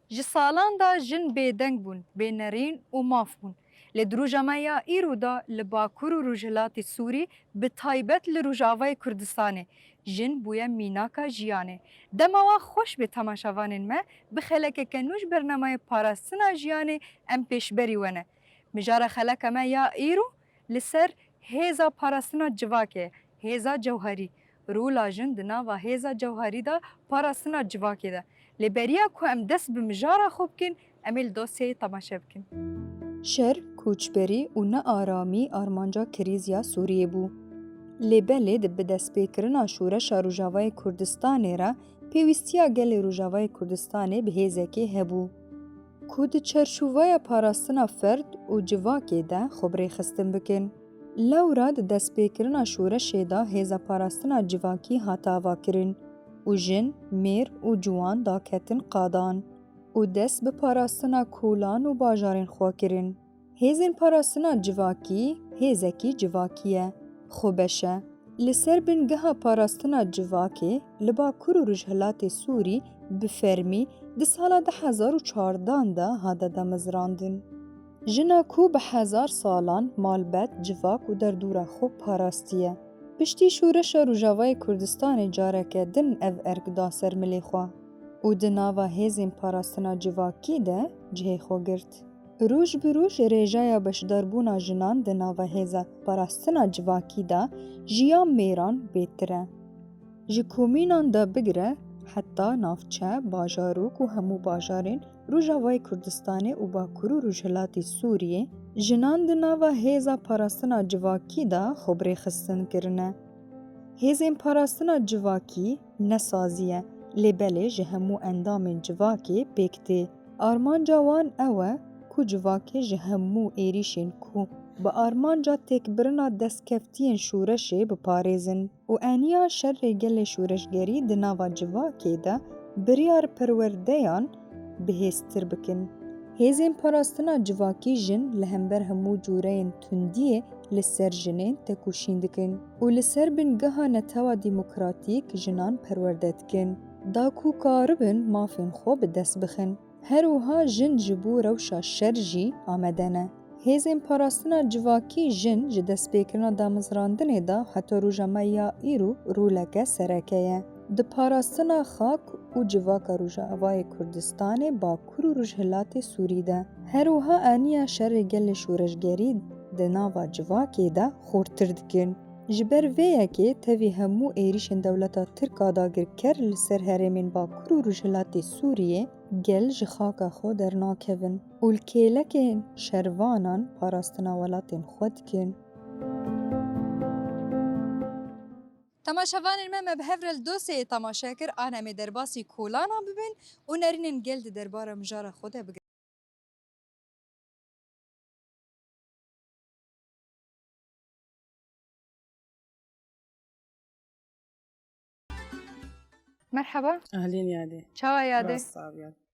ji salan da jin bêdeng bûn, bênerîn û maf bûn. Li Diroja me ya îro da li Bakur û Rojhilatê Sûrî bi taybet li Rojavayê Kurdistanê jin bûye mînaka jiyanê. Dema wa xweş bê temaşevanên me bi xelekeke nû ji bernamayê parastina jiyanê em pêşberî we ne. Mijara xeleka me ya îro li ser hêza parastina civakê, hêza cewherî. Rûla jin di nava hêza cewherî da parastina civakê de. Li beriya ku em dest bi mijara xwe bikin, em ê li dosyayê temaşe bikin. Şer, koçberî û nearamî armanca krîziya Sûriyê bû. Lêbelê di bi destpêkirina şûreşa Rojavayê Kurdistanê re pêwîstiya gelê Rojavayê Kurdistanê bi hêzekê hebû. Ku di çerçûveya parastina ferd û civakê de xwebrêxistin bikin. Lewra di destpêkirina şûreşê da hêza parastina civakî hat avakirin û jin, mêr û ciwan daketin qadan û dest bi parastina kolan û bajarên xwe kirin. Hêzên parastina civakî, hêzekî civakî ye, xwebeş e. Li ser bingeha parastina civakê li Bakur û Rojhilatê Sûrî bi fermî di sala 2014 de hate damezrandin. Jina ku bi hezar salan malbet, civak û derdûra xwe parastiye. Piştî şûreşa Rojavayê Kurdistanê careke din ev erk da ser milê xwe û di nava hêzên parastina civakî de cihê xwe girt. Roj bi roj rêjaya beşdarbûna jinan di nava hêza parastina civakî da jiyan mêran bêtir e. Ji komînan de bigire heta navçe, bajarok û hemû bajarên Rojavayê Kurdistanê û Bakur û Rojhilatê Sûriyê jinan di nava hêza parastina civakî da xwebrêxistin kirine. Hêzên parastina civakî nesazî ye, lêbelê ji hemû endamên civakê pêk tê. Armanca wan ew e ku civakê ji hemû êrişên ku bi armanca têkbirina destkeftiyên şûreşê biparêzin û eniya şerê gelê şûreşgerî di nava civakê de biryar perwerdeyan bihêztir bikin. Hêzên parastina civakî jin li hember hemû cûreyên tundiyê li ser jinên tekoşîn dikin û li ser bingeha netewa dîmokratîk jinan perwerde dikin. Da ku karibin mafên xwe bi dest bixin. Her wiha jin ji bo rewşa şer jî amade ne. Hêzên parastina civakî jin ji destpêkirina damezrandinê da heta roja me ya îro roleke sereke ye. Di parastina xak û civaka Rojavayê Kurdistanê, Bakur û Rojhilatê Sûrî de. Her wiha eniya şerê gelê şûreşgerî di nava civakê de xortir dikin. Ji ber vê yekê tevî hemû êrişên dewleta Tirka dagirker li ser herêmên Bakur û Rojhilatê Sûriyê gel ji xaka xwe dernakevin û li kêlekên şervanan parastina welatên xwe dikin. Temaşevanên me me bi hev re li dosyayê temaşe kir an em ê derbasî kolanan bibin û nerînên gel di derbara mijara xwe de bigrin. Merhaba. أهلين يادي Çawa yadê? راست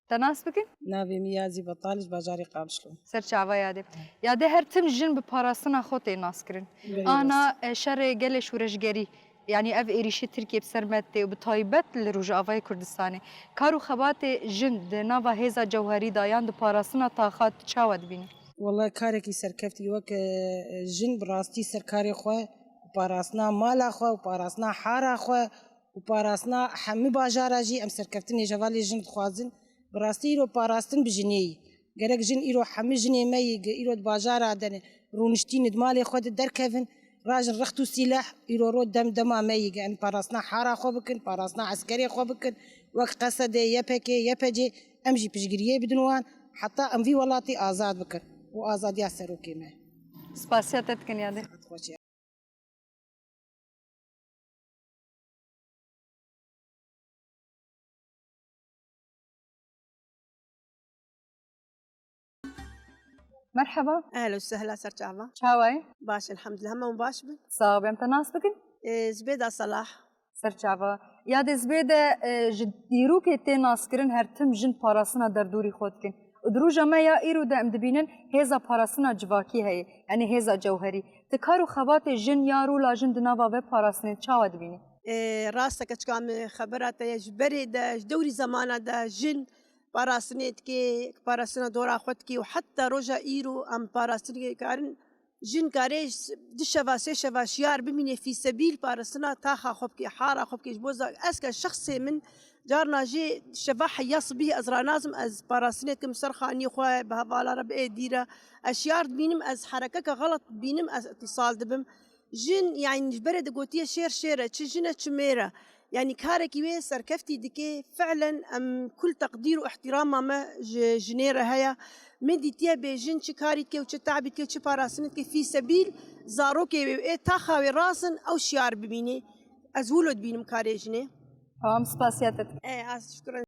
Te nas bikin? نافي ميازي بطالج باجاري قابشلو Ser çawa yadê. Yadê her tim jin bi parastina xwe tê nas kirin. Ana şerê gelê şûreşgerî yani ev êrişî Tirkiye bi ser me tê û bi taybet li Rojavayê Kurdistanê. Kar û xebatê jin di nava hêza cewherî da yan di parastina taxat çawa dibînin? والله كاركي سركفتي وك جن براستي سركاري خو وباراسنا مالا خو وباراسنا حارا خو وباراسنا حمي باجارا جي ام سركفتني جوالي جن خوازن براستي رو باراستن بجني gerek jin îro hemî jinê me îro bajara de rûniştînê malê xwe de derkevin rajin rext û sîleh îro ro dema me yî em parastina hara xwe bikin parastina eskerê xwe bikin wek qesedê YPG YPG em jî piştgiriyê bidin wan heta em vî welatê azad bikin û azadiya serokê me. Spasiya te dikin yadê. Merhaba. اهلا وسهلا سرجعبا Çawa yê? باش الحمد لله هم باش بن Sağ ol, em te nas bikin? زبيدة صلاح Ser çawa. Yadê zibê de ji dîrokê tê naskirin her tim jin parastina derdûrî xwe dikin. Di roja me ya îro de em dibînin hêza parastina civakî heye, yani hêza cewherî. Ti kar û xebatê jin ya rola jin di nava vê parastinê çawa dibînî? راستك كام خبرات جبري دا دوري زمانة دا جن باراسنيت كي باراسنا دورا خوتكي وحتى روجا إيرو أم باراسني كارن جن كاريش دشوا سيشوا شيار بميني في سبيل باراسنا تاخا خوبكي حارة خوبكي جبوزا أسكا شخصي من جارنا جي شفا حياص به أزرا نازم أز باراسنيت كم سرخة أني خوا بهفالا رب إيه ديرة أشيار بينم أز حركة غلط بينم أز اتصال دبم جن يعني برد قوتية شيرة تشجنة تشميرة يعني كارك يوي سركفتي دكي فعلا أم كل تقدير واحترام ما جنيرة هيا مدي تيا بجن شكاريت كي وشتعبت كي وشباراسنت كي في سبيل زاروكي إيه تاخاوي راسن أو شيار ببيني أزولد بينم كاري جني تمام سپاسیاتت. إيه شكرا.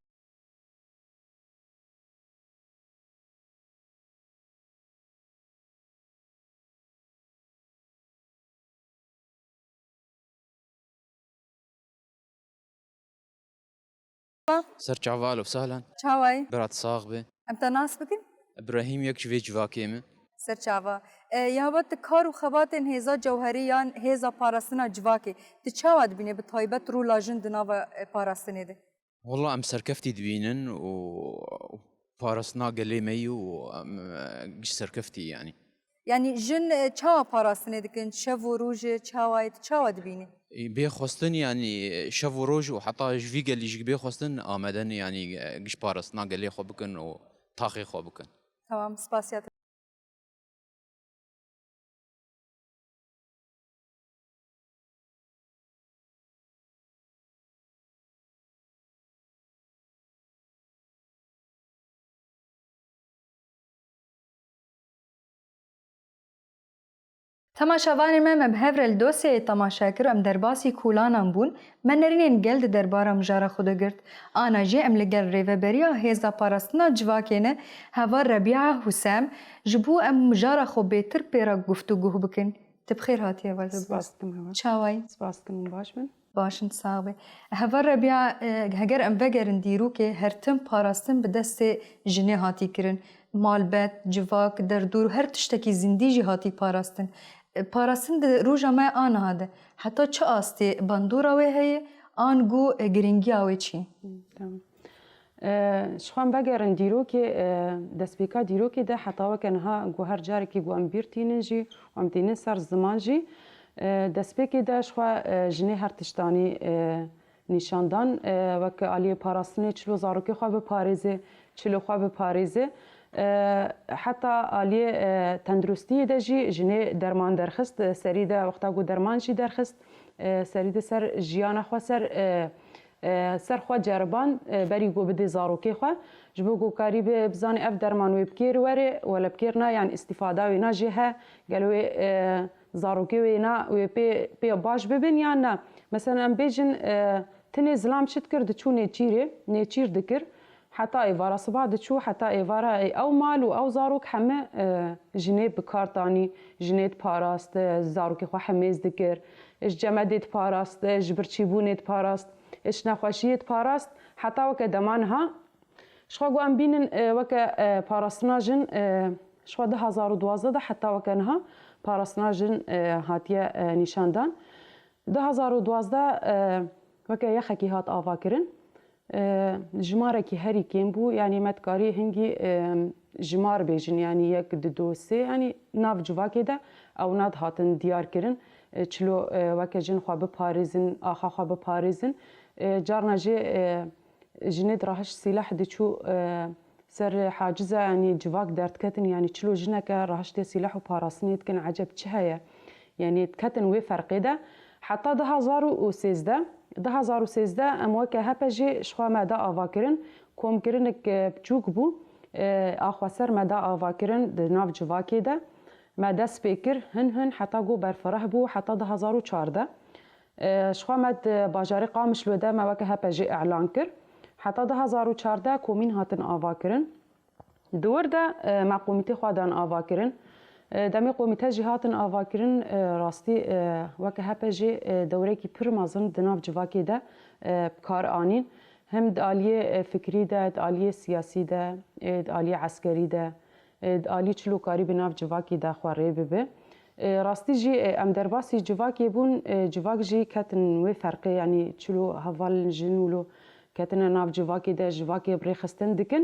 سرچ عوال وسهلا چاوای؟ برات صاغبه ام تناس بکن؟ ابراهيم يك جوي جواكيمه سر چاوا. یهوت کار و خباتن هزا جوهریان هزا پاراستنا جواکی. تچاواد بینه به تایبت رو لاجن دناو پاراستنه ده. والله ام سركفتي دبينن وفارسنا قليمي وقش سركفتي يعني یعنی جن چاوا پاراستنه دکن شو و روج چاوایت چاواد بینه. بيه خواستن يعني شافوا روج وحتى جفي قال لي بيه خواستن آمدن يعني قش بارسنا قلي خو بكن وطاقي خو بكن تمام سپاسیاتت. تماشاوان ما بهفر الدوسي تماشا كر ام درباسي كولان بون من نرين جلد دربارا مجارا خود گرت انا جي ام لگل ريفبريا هيزا پاراستنا جواكينه هوا ربيعه حسام جبو ام مجارا خو بيتر بيرا گفتگو بكن تبخير هاتي اول سپاسكم چاوي سپاسكم باش بن باشن صاحبي هوا ربيعه هگر ام وگرن ديروكي هرتم پاراستن بدست جنه هاتي كرن مالبت جواك دردور هر تشتكي زنديجي هاتي پاراستن پاراستن روجا ما آن هاده حتی چه آستی بندورا وی هی آن گو گرینگی آوی چی؟ تمام شخوان بگرن دیروکی دستبیکا دیروکی ده حتی وکنها گو هر جاری که گو ام بیرتینن جی و ام تینن سر زمان جی دستبیکی ده شخوا جنه هر تشتانی نشاندان وک آلی پاراستنی چلو زاروکی خواه به پاریزه چلو خواه به پاریزه حتی آلی تندرستی ده جی جنه درمان درخست سری ده وقتا گو درمان جی درخست سری ده سر جیان خوا سر خوا جربان بری گو بده زاروکی خوا جبو گو کاری بزانی اف درمان وی بکیر وره ولا بکیر نا یعنی استفاده وی نا جه گلوی زاروکی وی نا وی پی باش ببین یا نه مثلا ام بیجن تنی زلام شد کرد چو نیچیر دکر حتى إيفارا صباح دتشو حتى إيفارا أو مال أو زاروك حمى جنيه بكارتاني جنيه باراست زاروك خو حميز دكر إيش جمادت باراست إيش برشيبونت باراست إيش نخوشيت باراست حتى وك دمانها شخو قام بينن وك باراستنا جن شخو 2012 حتى وكانها باراستنا جن هاتيا نشاندان 2012 وك يخكي هات آفاكرن جمارك هري كيمبو يعني متكاري هنجي جمار بيجن يعني يك دوسي يعني ناف جوا كده او ناد هاتن ديار كرن چلو وكجن خو بباريزن اخا خو بباريزن جارنا جي جند راهش سلاح دچو سر حاجزه يعني جواك درت كتن يعني چلو جنك راهش دي سلاح وباراسنيت كن عجب چهيا يعني كتن وي فرق ده حتى 2013 ام وکه هپجی شخوا مدا آواکرن کوم کرنک بچوک بو آخوا سر مدا آواکرن د ناف جواکی ده مدا سپیکر هن حتی گو برفرح بو حتی 2014 شخوا مد باجاری قامش لوده ما وکه هپجی اعلان کر حتی 2014 کومین هاتن آواکرن دور ده مقومیتی خوادن آواکرن دمی قومیته جهاتن آواکرین راستی وکه هپجی دوره کی پر مازن دناف جواکی ده کار آنین هم دالیه فکری ده دالیه سیاسی ده دالیه عسکری ده دالی چلو کاری بناف جواکی ده خواره ببه راستی جی ام درباسی جواکی بون جواک جی کتن وی فرقه یعنی چلو هوال جنولو کتن ناف جواکی ده جواکی بری خستن دکن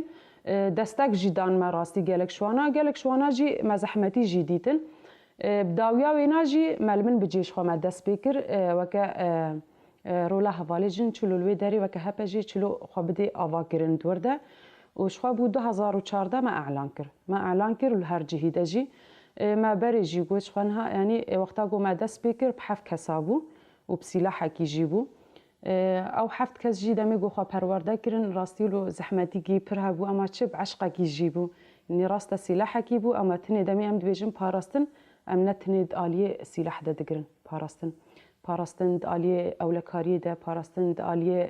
دستک جیدان ما راستی گلک شوانا جی مزحمتی جی دیتن بداویا وینا جی ملمن بجیش خو دست بکر وکه رولا حوالی جن چلو لوی داری وکه هپه جی چلو خو بدی آوا کرن دورده وشخوا بود 2014 ما اعلان کر و هر جهیده جی ما بری جی گوش خانها یعنی وقتا گو ما دست بکر بحف کسابو و بسلاح کی جیبو او حفت کس جی دمی گو خوا پرورده کرن راستی لو زحمتی کی پر هبو اما چه بعشقه کی جیبو نی راست سلاح کی بو اما تنی دمی ام دویجن پاراستن ام نتنی آلیه سلاح ده دگرن پاراستن آلیه اولکاری ده پاراستن آلیه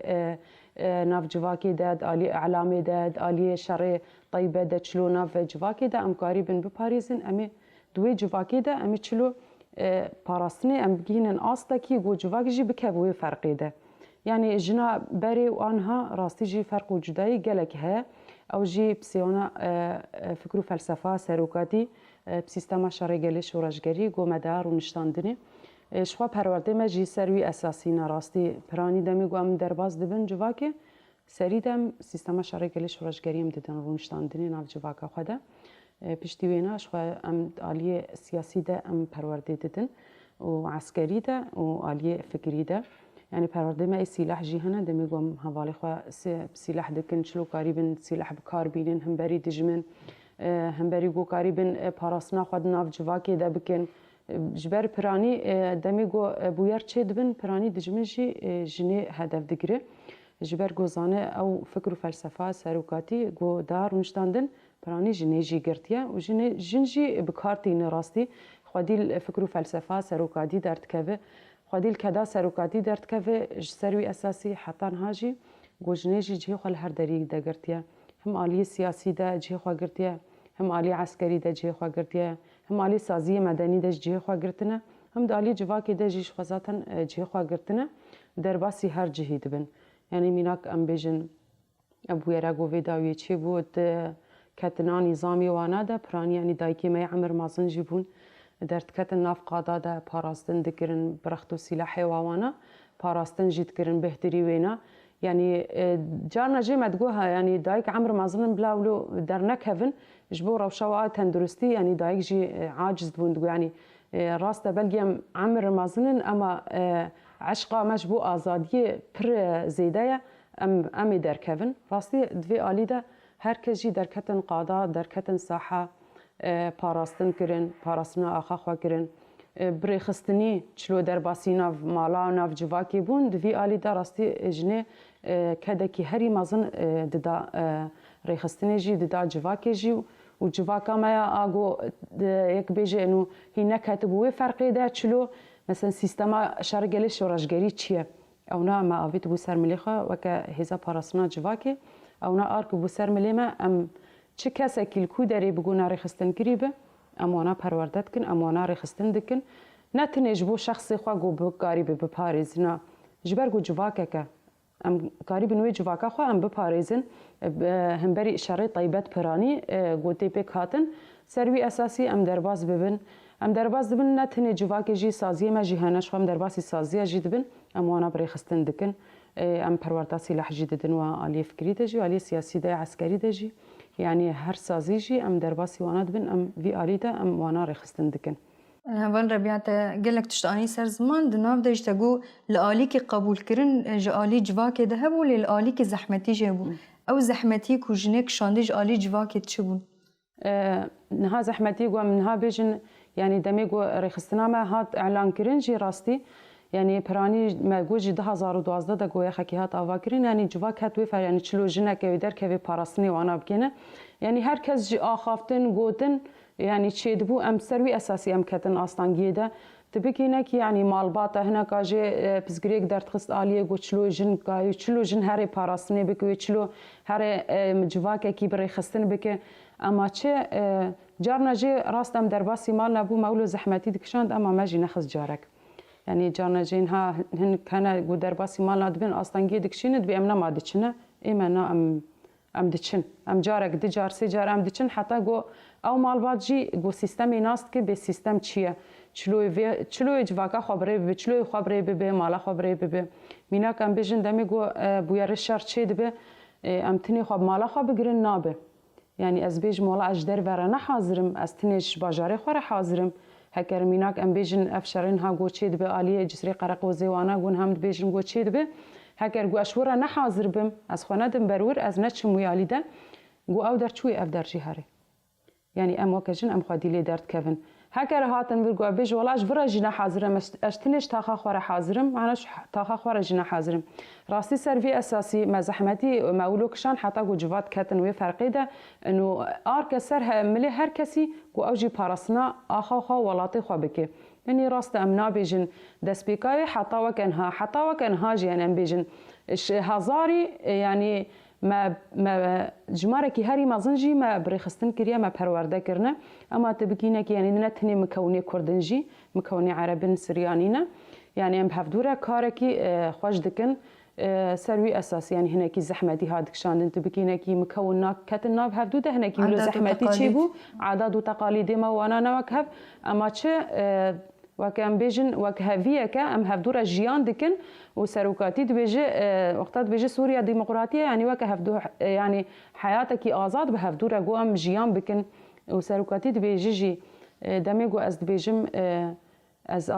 ناف جواکی ده آلیه اعلامی ده آلیه شر طیبه ده چلو ناف جواکی ده ام کاری بن بپاریزن امی دوی جواکی ده امی چلو پاراستنی ام بگینن آستا کی گو جواکی جی بکبوی فرقی ده يعني جنا بري وانها راستي جي فرق وجدائي قالك ها او جي بسيونا فكرو فلسفه سروكاتي بسيستما شرعي شورشگري گو مدار ونشتاندني شخوا پرورده ما جي سروي اساسينا راستي پراني دمي گو ام درباز دبن جواكي سري دم سيستما شرعي شورشگري ام ددن ونشتاندني ناف جواكا خدا پشتي وينا شخوا ام آليه سياسي ده ام پرورده ددن وعسكري ده وآليه فكري ده يعني پرورده ما سلاح جی هنه دمی گم حوالی خوا سلاح دکن چلو کاری بن سلاح بکار بینن هم بری دجمن هم بری گو کاری بن پاراسنا خود ناف جواکی ده بکن جبر پرانی دمی گو بویر چه دبن پرانی دجمن جی جنی هدف دگره جبر گوزانه او فکر و فلسفه سروکاتی گو دار ونشتاندن پرانی جنی جی گرتیه و جن جی بکارتی نراستی خودی فکر و فلسفه سروکاتی درد که خودیل کدا سروکاتی درد که سروی اساسی حتی نهاجی گوجنیجی جه خال هر دری دگرتیه هم عالی سیاسی ده جه خوا گرتیه هم عالی عسکری ده جه خوا گرتیه هم عالی سازی مدنی ده جه خوا گرتنه هم دالی جواکی ده جیش خوازاتن جه خوا گرتنه در باسی هر جهی دبن یعنی میناک ام بیجن ابویرا گوی داوی چی بود کتنا نظامی وانا ده پرانی یعنی دایکی می عمر مازن جیبون درد کتن ناف قادا ده پاراستن دکرن برخت و سلاح واوانا پاراستن جید کرن بهتری وینا يعني جارنا جي مدقوها يعني دايك عمر ما ظلم بلاولو در نكهفن جبو روشوا تندرستي يعني دايك جي عاجز بوندقو يعني راسته بلقيم عمر ما ظلم اما عشقا مجبو آزادية پر زيدايا امي در كهفن راستي دوي آلي ده هر کس جي در کتن قادا در کتن ساحة پاراستن کرن پاراستنا آخا خوا کرن بری خستنی چلو در باسی ناف مالا ناف جواکی بون دوی آلی دا راستی جنه کده کی هری مازن ددا ری خستنی جی ددا جواکی جی و جواکا مایا آگو یک بیجه انو هی نکتبوی فرقی ده چلو مثلا سیستما شرگلی شورشگری چیه اونا ما آوید بو سر ملیخا وکه هزا پاراستنا جواکی اونا آرک بو سر ملیما ام چه کسی که الکو داری بگونا ریخستن کریبه اموانا پروردت کن اموانا ریخستن دکن نه تنیج بو شخصی خواه گو بکاری بپاریز نه جبر گو جواکه که ام کاری بنوی جواکه خواه ام بپاریزن هم بری اشاره طیبت پرانی گو تیپک هاتن سروی اساسی ام درباز ببن ام درباز دبن نه تنی جواکه جی سازیه ما جیهانش خواه ام دربازی سازیه جی دبن اموانا بریخستن دکن ام پروردت سلاح جی ددن و آلی فکری دجی و آلی سیاسی ده عسکری دجی يعني هر سازيجي ام درباسي وانا دبن ام في آليدا ام وانا رخستن دكن هون ربيعت قالك تشتاني سر زمان دناف دايش تقو لآليكي قبول كرن جآلي جواكي دهبو للآليكي زحمتي جابو او زحمتي كو جنيك شانديج آلي جواكي تشبون نها زحمتي قو منها بيجن يعني دمي قو رخستنا ما هات اعلان كرن جي راستي يعني براني ما جوجي 2012 دا گویا خکی هات آواکرین يعني جواک هات وفر يعني چلو جنه که در که پاراسنی وانا بکنه يعني هر کس جی آخافتن گوتن يعني چه دبو ام سروی اساسی ام کتن آستانگیه ده تبکینه که يعني مالبات هنا کاجه پزگریک در تخست آلیه گو چلو جن کای چلو جن هر پاراسنی بکوی چلو هر جواک کی بر خستن بک اما چه جارنا جی راست ام درباسی مال نبو مولو زحمتی دکشاند اما ماجی نخز جارک يعني جانا جينها هن كان قدر باسي مالنا دبن أصلاً جيدك شين دبي أمنا ما دتشنا إما أنا أم دتشن أم جارك دجار سجار أم دتشن حتى جو أو مال باجي جو سيستم يناست كي بالسيستم شيء شلوي جواكا خبري بچلوي خبري ببه مالا خبري ببه میناک ام بیژن دمی گو بویا رشار چه دبه ام تنی خواب مالا خواب بگیرن نابه یعنی از بیج مالا اجدر ورانه حاضرم از تنش باجاره خوره حاضرم هکر میناک ام بیژن افشارین ها گو چه دبه آلیه جسری قرق و زیوانا گون هم بیژن گو چه دبه هکر گو اشورا نه حاضر بم از خانه دم برور از نچ مویالیده گو او در چوی اف در جهاره یعنی ام وکجن ام خادیلی درد کفن هکر هاتن ورگو بیج ولاش ورا جنا حاضرم اشتنش تاخا خوره حاضرم معناش تاخا خوره جنا حاضرم راستی سروی اساسی مزحمتی مولوکشان حتی گو جوات کتن و فرقی ده انه آرک سر ملی هر کسی گو اوجی پارسنا آخا خو ولاتی خو بکه یعنی راست ام نابیجن دسپیکای حتی وکنها جی ام بیجن هزاری یعنی ما جماره کی هری مازنجی ما برخستن کریه ما پرورده کرنه اما تبکینه کی یعنی نتنی مکونی کردنجی مکونی عربن سریانینه یعنی ام هفدوره کاره کی خوش دکن سروی اساسی یعنی هناکی زحمتی هادکشاندن تبکینه کی مکوننا کتنا هفدوده هناکی مل زحمتی چی بو عادات و تقالید ما وانا نوکهب اما چه وكان بيجن وكهفيه كام هفدور جيان دكن وسروكاتي بيجي وقتات بيجي سوريا ديمقراطيه يعني وكهفدو يعني حياتك آزاد بهفدور قوام جيان بكن وسروكاتي بيجي دميجو از بيجم از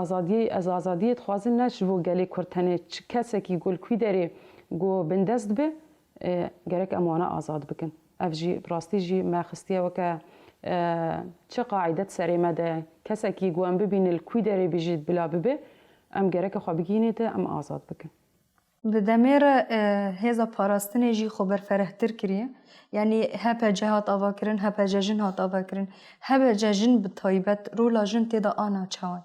آزادی خوازن نش و گلی کرتنه کسی کی گل کوی داره گو بندست به گرک امانه آزاد بکن افجی براستی جی ما خستیه وکه چه قاعدت سریمه ده کسی کی گوام ببین الکوی داره بیجید بلا ببه ام گرک خواب بگینه ده ام آزاد بکن بدمیر هزا پاراستنه جی خبر فرهتر کریه یعنی هپا جهات آوا کرن هپا ججن هات آوا کرن هپا ججن بطایبت رولا جن تیدا آنا چاوان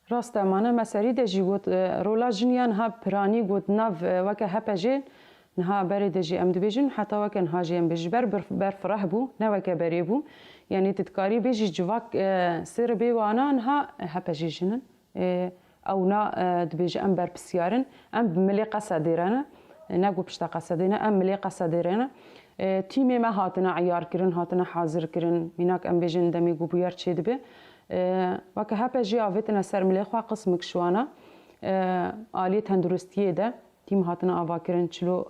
راست امانه مسری ده جی گوت رولا جنیان ها پرانی گوت ناو وکه هپا جی نها بری ده جی ام دبیجن حتی وکه نها جی ام بیج بر فرح بو نه وکه بری بو یعنی تتکاری بیجی جواک سر بیوانا نها هپا جی جنن او نا دبیج ام بر بسیارن ام ملی قصدیرانه نگو پشتا قصدینه ام ملی قصدیرانه تیمی ما هاتنا عیار کرن هاتنا حاضر کرن میناک ام بیجن دمی گو بیار چه دبه وکه هپا جی آویتنا سر ملی خواه قسمک شوانا آلی تندرستیه ده تیم هاتنا آوا کرن چلو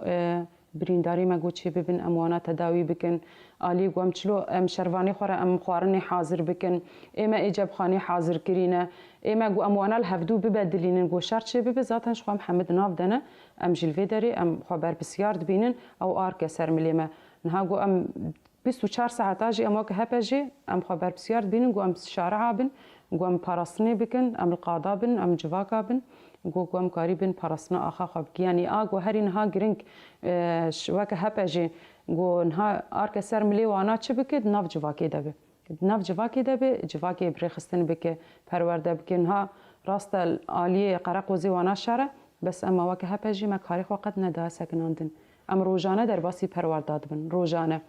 برینداری ما گو چه ببین اموانا تداوی بکن آلی گوام چلو ام شروانی خوره ام خوارنی حاضر بکن ایما ایجاب خانی حاضر کرینه ایما گو اموانا الهفدو ببدلینن گو شرط چه ببه ذاتن شخوا محمد ناف دنه ام جلوه داری ام خبر بسیار دبینن او آرک سر ملیمه نها گو ام 24 ساعت آجی ام وکه هپا جی ام خبر بسیار دبینن گو ام شارعا بن گو ام پاراسنی بکن ام القادا بن ام جواکا بن گو ام کاری بن پاراسنا آخا خواب یعنی آگو هری نها گرنگ وکه هپا جی گو نها آرک سر ملی وانا چه بکد ناف جواکی دبه ناف جواکی دبه جواکی برخستن بکه پرورده بکه نها راست آلی قرق وزی وانا شاره بس اما وکه هپا جی ما کاری خو قد ندا سکناندن ام روزانه در باسی پرورداد بن روزانه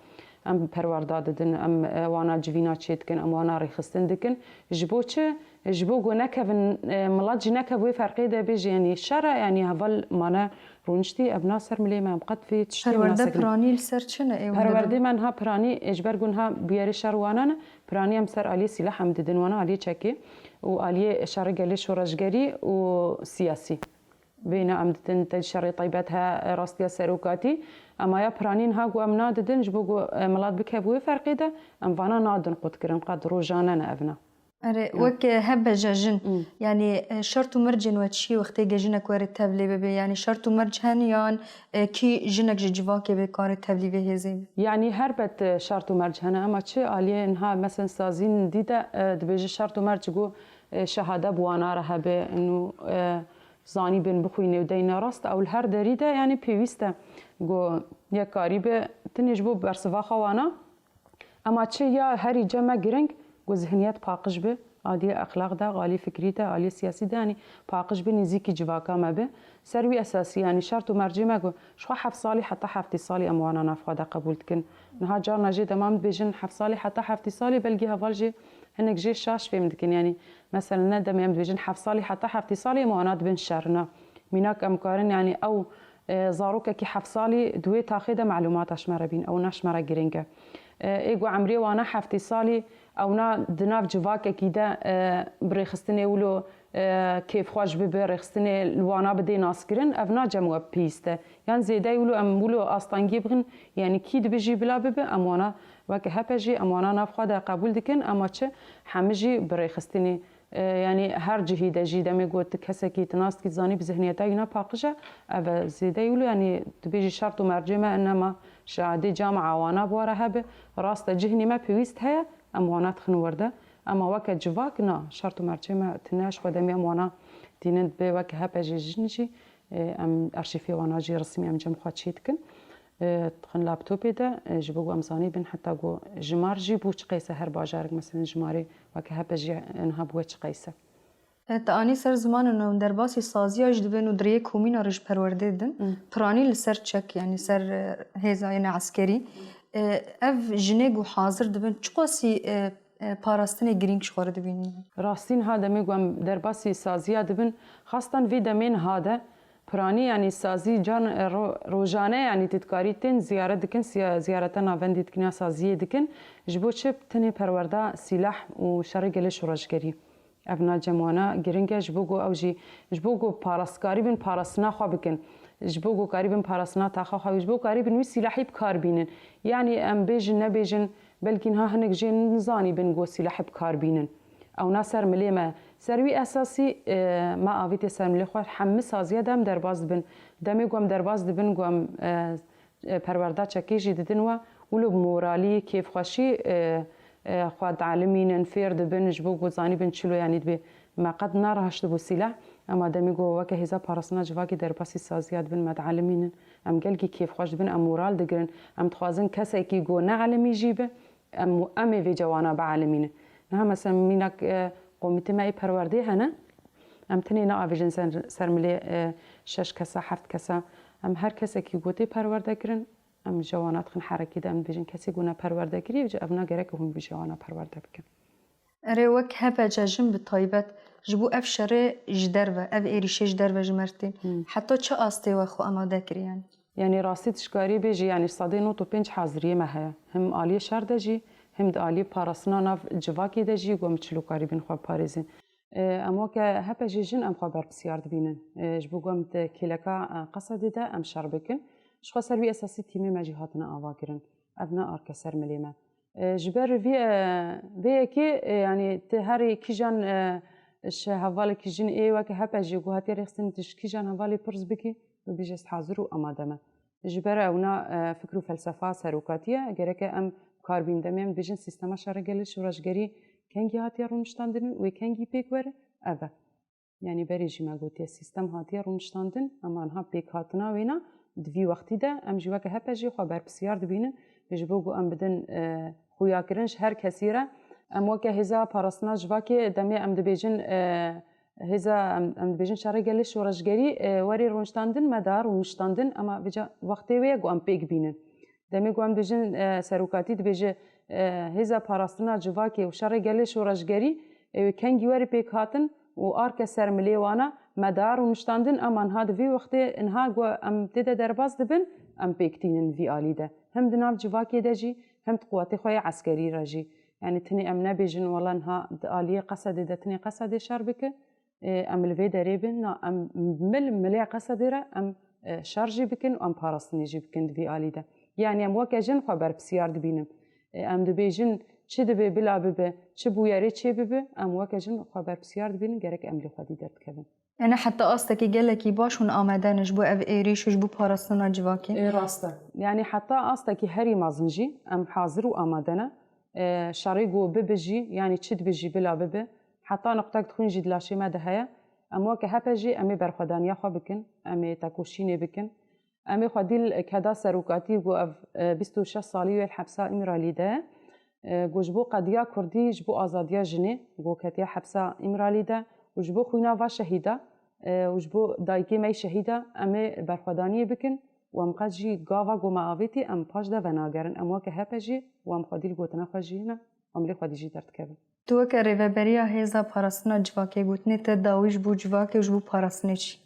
ام پرورداد دن ام وانا جوینا چیت کن ام وانا رخصتن دکن جبو چه جبو گو نکفن ملاج نکوی فرقی ده بیج یعنی شرع یعنی اول مانا رونشتی ابنا سر ملی من قد في تشتي پرورده پرانی سر چنه پرورده من ها پرانی اجبر گون ها بیاری شروانان پرانی هم سر علی سلاح هم ددن وانا علی چکی و علی شرقلی شورشگری و سیاسی بين أمدتن تشري طيبتها راستيا سروكاتي أما يا برانين هاجو أم ناددن جبوجو ملاد بكابوي فرقي ده أم فانا نادن قد كرن قد روجانا أبنا أري وك هبة جاجن يعني شرط مرجن وتشي وقت جاجنك ورد تبلي ببي يعني شرط مرجن يان كي جنك جواكي بكار تبلي بهزي يعني هربت شرط مرجن أما تشي عليه إنها مثلا سازين ديدا دبيج شرط مرجو شهادة بوانا رهبه إنه زانی بین بخوینه و دینا راست اول هر دریده یعنی پیوسته گو یا کاری به تنیج بو برسوا خوانا اما چه یا هری جمع گرنگ گو ذهنیت پاقش به عادی اخلاق ده عالی فکری ده عالی سیاسی ده یعنی پاقش به نزیکی جواکا ما به سروی اساسی یعنی شرط و مرجع ما گو شو 7 سالی حتی 7 سالی اموانا نفقاده قبول کن نها جار نجی تمام بیجن 7 سالی حتی 7 سالی بلگی هوالجی هنك جي شاش في مدكن يعني مثلا ندم يم بيجن 7 سالي حتى 7 سالي موانات بين شهرنا ميناك امكارن يعني او زاروكا كي 7 سالي دوي تاخذ معلومات اشمر بين او نشمر جرينجا ايغو عمري وانا 7 سالي او نا دناف جواكا كيدا بريخستني ولو کیف خوش ببر رخصتنی لوانا بده ناسکرین افنا جمع پیسته یعنی زیده یولو ام ولو آستانگی بگن یعنی کی دبیجی بلا ببه اموانا وقت هپجی اموانا نفخواد قبول دکن اما چه همه جی برخصتنی یعنی هر جهیده جیده میگوت کسی که تناست که زانی بذهنیت اینا پاکشه او زیده یولو یعنی دبیجی شرط و مرجع ما انما شهاده جامعه عوانا بواره هبه راست جهنی ما پیوست هیا اموانات خنورده اما وقت جواک نه شرط و مرجع ما تناش خدمی اموانا دینند به وقت هپجی جنجی ام ارشیفی واناجی رسمی ام جم خواهد شید کن تخن لابتوبی ده جبو امزانی بین حتی گو جمار جی بو چقیسه هر باجارک مثلا جماری وکه هپجی انها بو چقیسه تانی سر زمان انو در باسی سازی اج دبن و دریه کومین رج پرورده دن پرانی لسر چک یعنی سر هزاین عسکری اف جنگ و حاضر دبن چقاسی پاراستن گرینگ شخوره دبین راستین هاده میگوام در باسی سازی دبن خاصتاً وی دمین هاده پرانی یعنی سازی جان روزانه یعنی تدکاری تن زیارت دکن زیارت ناوندی دکن سازی دکن جبو چه تنی پرورده سلاح و شرگل شورشگری ابنا جمعنا گرینگه جبو گو اوجی جبو گو پاراسکاری بین پاراسنا خو بکن جبو گو کاری بین پاراسنا تاخو خو جبو کاری بین وی سلاحی بکار بینن یعنی ام بیجن نبیجن بلکن ها هنگ جن نزانی بین گو سلاح بکار بینن او ناصر ملیمه سروی اساسی ما آویت سر ملی خود همه سازیه دم در باز بن دمی گم در باز دبن گم پرورده چکیجی ددن و ولو مورالی کیف خوشی خود عالمین انفیر دبن جبو گزانی بن چلو یعنی دبی ما قد نارهاش دبو سلاح اما دمی گو وکه هزا پارسنا جواکی در باسی سازیه دبن مد عالمین ام گلگی کیف خوش دبن ام مورال دگرن ام تخوازن کسی کی گو نه عالمی جیبه ام وی جوانا بعالمینه نه مثلا مینک قومیت ما پرورده هنه ام تنی نا آویجن سرملی 6 کسا 7 کسا ام هر کسی که گوتی پرورده کرن ام جوانات خن حرکی ده ام بیجن کسی گونه پرورده کری و ابنا گره که هم بی جوانا پرورده بکن اره وک هبه جاجم بطایبت جبو اف شره جدر و اف ایریشه جدر و جمرتین حتی چه آسته و خو اماده کری یعنی راستی تشکاری بیجی یعنی صدی نوت و 5 حاضریه مه هم آلی شر دجی هم دالی پاراسنا ناف جواکی دجی گم چلو کاری بین خواب پاریزین اما که هپه جیجن ام خبر بسیار دبینن جبو گم کلکا قصدی ده ام شر بکن شخص سروی اساسی تیمی مجیهاتنا آوا کرن ابنا آرکسر ملیمه جبر وی کی یعنی تهری کیجان ش حواله کیجن ای و که هپه جی گوهاتی رخصتن تش کیجان حوالی پرز بکی و بیجست حاضر و آماده ما جبر اونا فکر و فلسفه سروکاتیه گره که ام کار بین دمیم بیشتر سیستم شرگل شورشگری کنگی هاتی رونشتاندن و کنگی پیک وره اوه یعنی بریجی مگوتی سیستم هاتی رونشتاندن اما آنها پیک هاتنا وینا دوی وقتی ده ام جوا که هپجی خبر بسیار دبینن بجبو گو ام بدن خویا کرنش هر کسی را ام وقت هزا پاراسنا جوا که دمی ام دبیجن هزا ام دبیجن شرگل شورشگری وری رونشتاندن مدار رونشتاندن اما بجا وقتی وی گو ام پیک بینن دمی گوام بیشتر سروکاتی دبیجه هزا پاراستنا جواکی و شر گلیش و رجگری کنگی وری پیک هاتن و آرک سر ملیوانا مدار و نشتاندن امان هاد وی وقتی انها گو ام دیده درباز دبن ام پیکتینن وی آلی ده هم دناب جواکی ده جی هم قوات خوی عسکری راجی یعنی تنی ام نبیجن والله انها آلی قصد ده تنی قصد شر بکه ام الوی دریبن نا ام ملی قصد را ام شارجی بکن و ام پاراستنی جی بکن وی آلی ده یعنی ام وکه جن خبر بسیار دبینم ام دبیجن چه دبی بلا ببه چه بویاری چه ببه ام وکه جن خبر بسیار دبینم گرک امری خودی درد کردم یعنی حتی آسته گله کی باشون آمدنش بو اف ایریش بو پاراستنا جواکی راسته یعنی حتی آسته کی هری مازنجی ام حاضر و آمدنه شریگو ببجی یعنی چه دبیجی بلا ببه حتی نقطه تخون جد لاشی مده هیا ام وکه هپجی امی برخدانیا خو بکن امی تکوشینه بکن امی خدیل کدا سروکاتی گو اف 26 سالی الحبسه امرالی ده گوجبو قضیه کردی جبو آزادیا جنی گو کتیا حبسه امرالی ده وجبو خوینا و شهیده وجبو دایکی می شهیده امی برخدانی بکن و ام قجی گاوا گو معاویتی ام پاش ده وناگرن ام وکه هپجی و ام خدیل گوتنا خجینا امری خدیجی درد کردن تو که ریوبریا هزا پاراستنا جواکی گوتنی ته داویش بو جواکی وجبو پاراستنی چی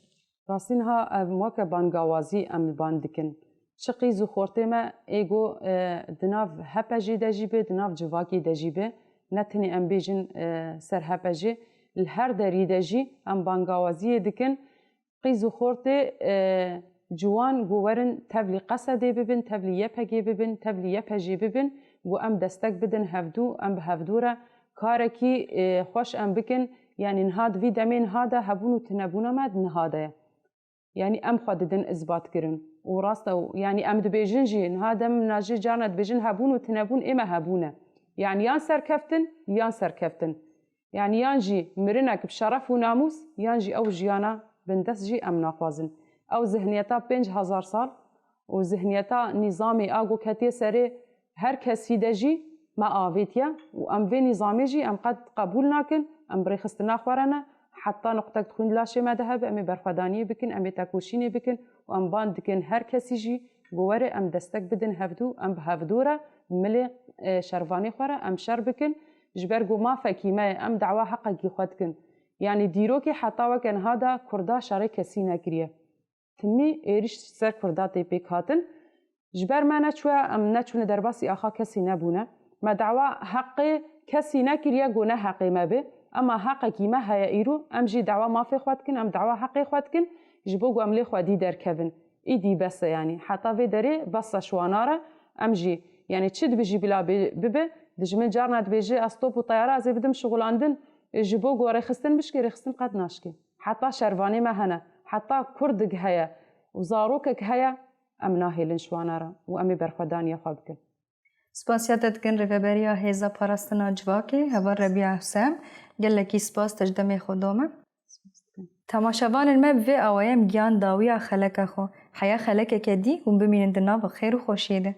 راستین ها ما که بانگاوازی ام باندکن چقی زو خورته ما ایگو دناف هپجی دجیبه دناف جواکی دجیبه نتنی ام بیجن سر هپجی الهر دری دجی ام بانگاوازی دکن قیز و خورته جوان گوورن تبلی قصده ببن تبلی یپگی ببن تبلی یپجی ببن و ام دستک بدن هفدو ام به هفدوره کارکی خوش ام بکن یعنی نهاد وی دمین هاده هبون و تنبونه مد نهاده یعنی ام خوددن اثبات کرن و راسته یعنی ام دبیجن جی نهادم ناجی جانا دبیجن هبون و تنبون اما هبونه يعني يان سركفتن يان سركفتن يعني يانجي مرنك بشرف وناموس يانجي أو جيانا بندس جي أم ناقوازن أو ذهنيتا 5000 سال وذهنيتا نظامي آغو كتي سري هر كسي دجي ما آفيتيا وأم في نظامي جي أم قد قبول ناكن أم بريخستنا خوارنا حتى نقطة تكون لاشي ما ذهب أمي برفداني بكن أمي تاكوشيني بكن وأم باندكن هر كسي جي گواره ام دستک بدن هفدو ام بهفدوره ملی شروانی خوره ام شر بکن جبر گو ما فکیمه ام دعوا حقا کی خود کن یعنی دیرو که حتی وکن هادا کردا شر کسی نکریه تمی ایریش سر کردا تی پیک هاتن جبر ما نچوه ام نچونه در باسی آخا کسی نبونه ما دعوا حق کسی نکریه گونه حقی ما به اما حق کی ما های ایرو ام جی دعوا ما فی خود کن ام دعوا حقی خود کن جبو گو ام لی خودی در کون ایدی بس يعني حتى في دري بس شوانارة أمجي يعني تشد بيجي بلا ببه دجمن جارنا بيجي أستوب وطيارة زي بدم شغل عندن جبوق وريخستن بشكي ريخستن قد ناشكي حتى شرفاني ما هنا حتى كردك هيا وزاروكك هيا أم ناهيلن شوانارة وأمي برخدانية خابكن سپاسیاتت کن رهبریا هیزا پاراستنا جواکی هوا ربیع حسام گلکی سپاس تجدم خودمه تماشاوان المب في أوام جان داوية خلقه خو حياة خلقه كدي هم بمين الناب خير وخوشيده